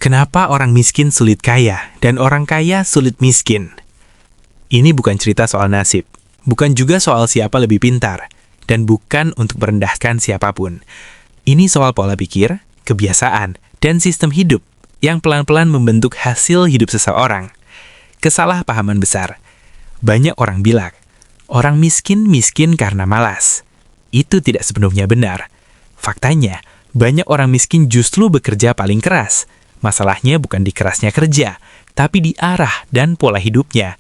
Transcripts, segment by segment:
Kenapa orang miskin sulit kaya dan orang kaya sulit miskin? Ini bukan cerita soal nasib, bukan juga soal siapa lebih pintar, dan bukan untuk merendahkan siapapun. Ini soal pola pikir, kebiasaan, dan sistem hidup yang pelan-pelan membentuk hasil hidup seseorang. Kesalahpahaman besar. Banyak orang bilang, orang miskin karena malas. Itu tidak sepenuhnya benar. Faktanya, banyak orang miskin justru bekerja paling keras. Masalahnya bukan di kerasnya kerja, tapi di arah dan pola hidupnya.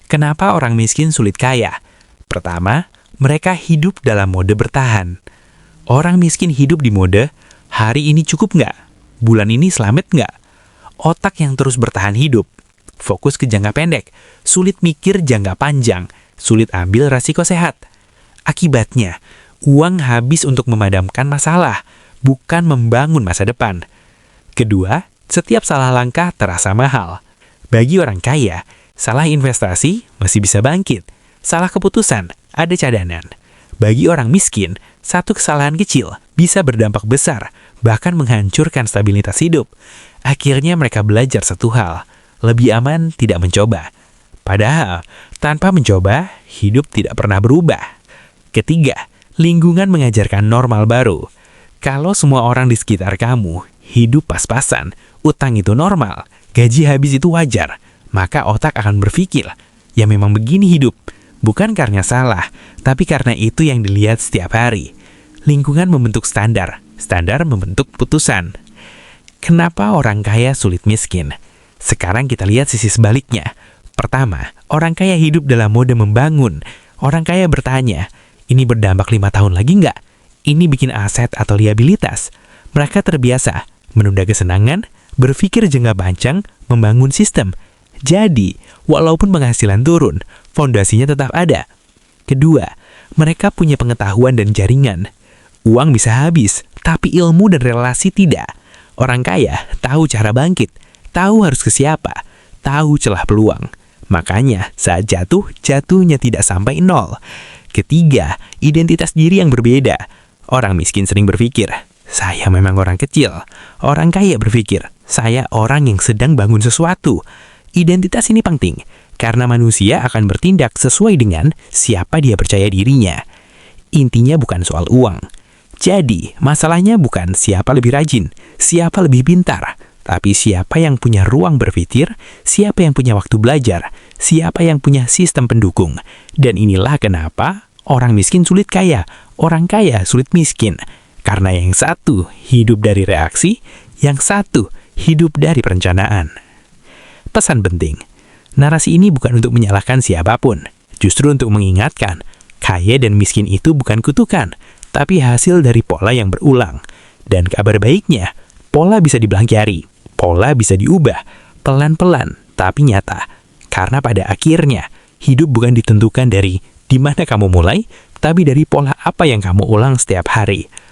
Kenapa orang miskin sulit kaya? Pertama, mereka hidup dalam mode bertahan. Orang miskin hidup di mode, hari ini cukup nggak? Bulan ini selamat nggak? Otak yang terus bertahan hidup. Fokus ke jangka pendek, sulit mikir jangka panjang, sulit ambil resiko sehat. Akibatnya, uang habis untuk memadamkan masalah, bukan membangun masa depan. Kedua, setiap salah langkah terasa mahal. Bagi orang kaya, salah investasi masih bisa bangkit. Salah keputusan, ada cadangan. Bagi orang miskin, satu kesalahan kecil bisa berdampak besar, bahkan menghancurkan stabilitas hidup. Akhirnya mereka belajar satu hal, lebih aman tidak mencoba. Padahal, tanpa mencoba, hidup tidak pernah berubah. Ketiga, lingkungan mengajarkan normal baru. Kalau semua orang di sekitar kamu hidup pas-pasan, utang itu normal, gaji habis itu wajar, maka otak akan berpikir, ya memang begini hidup. Bukan karena salah, tapi karena itu yang dilihat setiap hari. Lingkungan membentuk standar, standar membentuk putusan. Kenapa orang kaya sulit miskin? Sekarang kita lihat sisi sebaliknya. Pertama, orang kaya hidup dalam mode membangun. Orang kaya bertanya, ini berdampak 5 tahun lagi nggak? Ini bikin aset atau liabilitas. Mereka terbiasa menunda kesenangan, berpikir jangka panjang, membangun sistem. Jadi, walaupun penghasilan turun, fondasinya tetap ada. Kedua, mereka punya pengetahuan dan jaringan. Uang bisa habis, tapi ilmu dan relasi tidak. Orang kaya tahu cara bangkit, tahu harus ke siapa, tahu celah peluang. Makanya, saat jatuh, jatuhnya tidak sampai nol. Ketiga, identitas diri yang berbeda. Orang miskin sering berpikir, saya memang orang kecil. Orang kaya berpikir, saya orang yang sedang bangun sesuatu. Identitas ini penting, karena manusia akan bertindak sesuai dengan siapa dia percaya dirinya. Intinya bukan soal uang. Jadi, masalahnya bukan siapa lebih rajin, siapa lebih pintar, tapi siapa yang punya ruang berpikir, siapa yang punya waktu belajar, siapa yang punya sistem pendukung. Dan inilah kenapa orang miskin sulit kaya, orang kaya sulit miskin. Karena yang satu hidup dari reaksi, yang satu hidup dari perencanaan. Pesan penting, narasi ini bukan untuk menyalahkan siapapun, justru untuk mengingatkan, kaya dan miskin itu bukan kutukan, tapi hasil dari pola yang berulang. Dan kabar baiknya, pola bisa dibelangkari, pola bisa diubah, pelan-pelan tapi nyata. Karena pada akhirnya, hidup bukan ditentukan dari di mana kamu mulai, tapi dari pola apa yang kamu ulang setiap hari.